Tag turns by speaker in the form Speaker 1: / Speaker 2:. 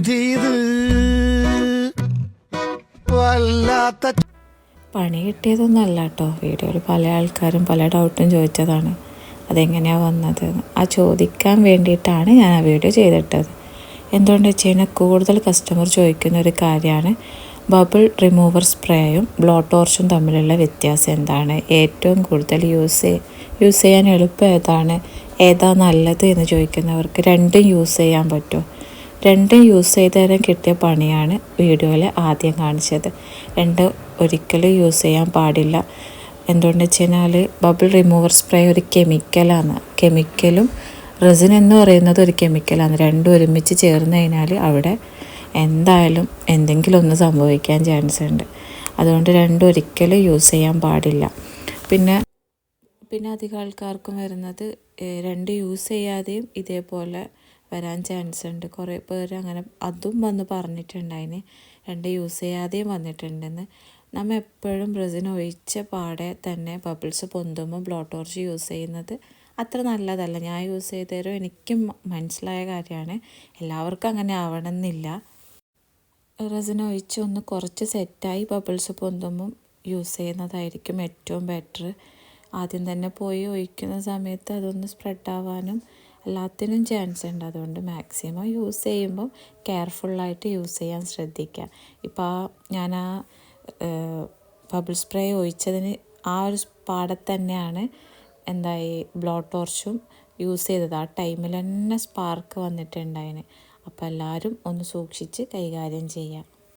Speaker 1: വിധിയത് വല്ലാത്ത
Speaker 2: പണി കിട്ടിയതൊന്നുമല്ല കേട്ടോ. വീഡിയോയിൽ പല ആൾക്കാരും പല ഡൗട്ടും ചോദിച്ചതാണ് അതെങ്ങനെയാണ് വന്നത്. ആ ചോദിക്കാൻ വേണ്ടിയിട്ടാണ് ഞാൻ ആ വീഡിയോ ചെയ്തിട്ടത്. എന്തുകൊണ്ട് വെച്ച് കഴിഞ്ഞാൽ കൂടുതൽ കസ്റ്റമർ ചോദിക്കുന്ന ഒരു കാര്യമാണ് ബബിൾ റിമൂവർ സ്പ്രേയും ബ്ലോ ടോർച്ചും തമ്മിലുള്ള വ്യത്യാസം എന്താണ്, ഏറ്റവും കൂടുതൽ യൂസ് ചെയ്യാൻ എളുപ്പം ഏതാ നല്ലത് എന്ന് ചോദിക്കുന്നവർക്ക് രണ്ടും യൂസ് ചെയ്യാൻ പറ്റുമോ. രണ്ടും യൂസ് ചെയ്ത് തരാൻ കിട്ടിയ പണിയാണ് വീഡിയോയിൽ ആദ്യം കാണിച്ചത്. രണ്ട് ഒരിക്കലും യൂസ് ചെയ്യാൻ പാടില്ല. എന്തുകൊണ്ട് വെച്ച് കഴിഞ്ഞാൽ ബബിൾ റിമൂവർ സ്പ്രേ ഒരു കെമിക്കലാണ്. കെമിക്കലും റെസിൻ എന്ന് പറയുന്നത് ഒരു കെമിക്കലാണ്. രണ്ടും ഒരുമിച്ച് ചേർന്ന് കഴിഞ്ഞാൽ അവിടെ എന്തായാലും എന്തെങ്കിലും ഒന്ന് സംഭവിക്കാൻ ചാൻസ് ഉണ്ട്. അതുകൊണ്ട് രണ്ടും ഒരിക്കലും യൂസ് ചെയ്യാൻ പാടില്ല. പിന്നെ അധികം ആൾക്കാർക്കും വരുന്നത് രണ്ട് യൂസ് ചെയ്യാതെയും ഇതേപോലെ വരാൻ ചാൻസ് ഉണ്ട്. കുറേ പേര് അങ്ങനെ അതും വന്ന് പറഞ്ഞിട്ടുണ്ടായിന്, രണ്ട് യൂസ് ചെയ്യാതെയും വന്നിട്ടുണ്ടെന്ന്. നമ്മൾ എപ്പോഴും റെസിൻ ഒഴിച്ച പാടെ തന്നെ ബബിൾസ് പൊന്തുമ്പോൾ ബ്ലോ ടോർച്ച് യൂസ് ചെയ്യുന്നത് അത്ര നല്ലതല്ല. ഞാൻ യൂസ് ചെയ്തേരം എനിക്കും മനസ്സിലായ കാര്യമാണ്. എല്ലാവർക്കും അങ്ങനെ ആവണമെന്നില്ല. റെസിൻ ഒഴിച്ച് ഒന്ന് കുറച്ച് സെറ്റായി ബബിൾസ് പൊന്തുമ്പം യൂസ് ചെയ്യുന്നതായിരിക്കും ഏറ്റവും ബെറ്റർ. ആദ്യം തന്നെ പോയി ഒഴിക്കുന്ന സമയത്ത് അതൊന്ന് സ്പ്രെഡ് ആവാനും എല്ലാത്തിനും ചാൻസ് ഉണ്ട്. അതുകൊണ്ട് മാക്സിമം യൂസ് ചെയ്യുമ്പം കെയർഫുള്ളായിട്ട് യൂസ് ചെയ്യാൻ ശ്രദ്ധിക്കുക. ഇപ്പോൾ ഞാൻ ബബിൾ സ്പ്രേ ഒഴിച്ചതിന് ആ ഒരു പാടത്ത് തന്നെയാണ് എന്തായി ബ്ലോ ടോർച്ചും യൂസ് ചെയ്തത്. ആ ടൈമിൽ തന്നെ സ്പാർക്ക് വന്നിട്ടുണ്ടായിന്. അപ്പോൾ എല്ലാവരും ഒന്ന് സൂക്ഷിച്ച് കൈകാര്യം ചെയ്യുക.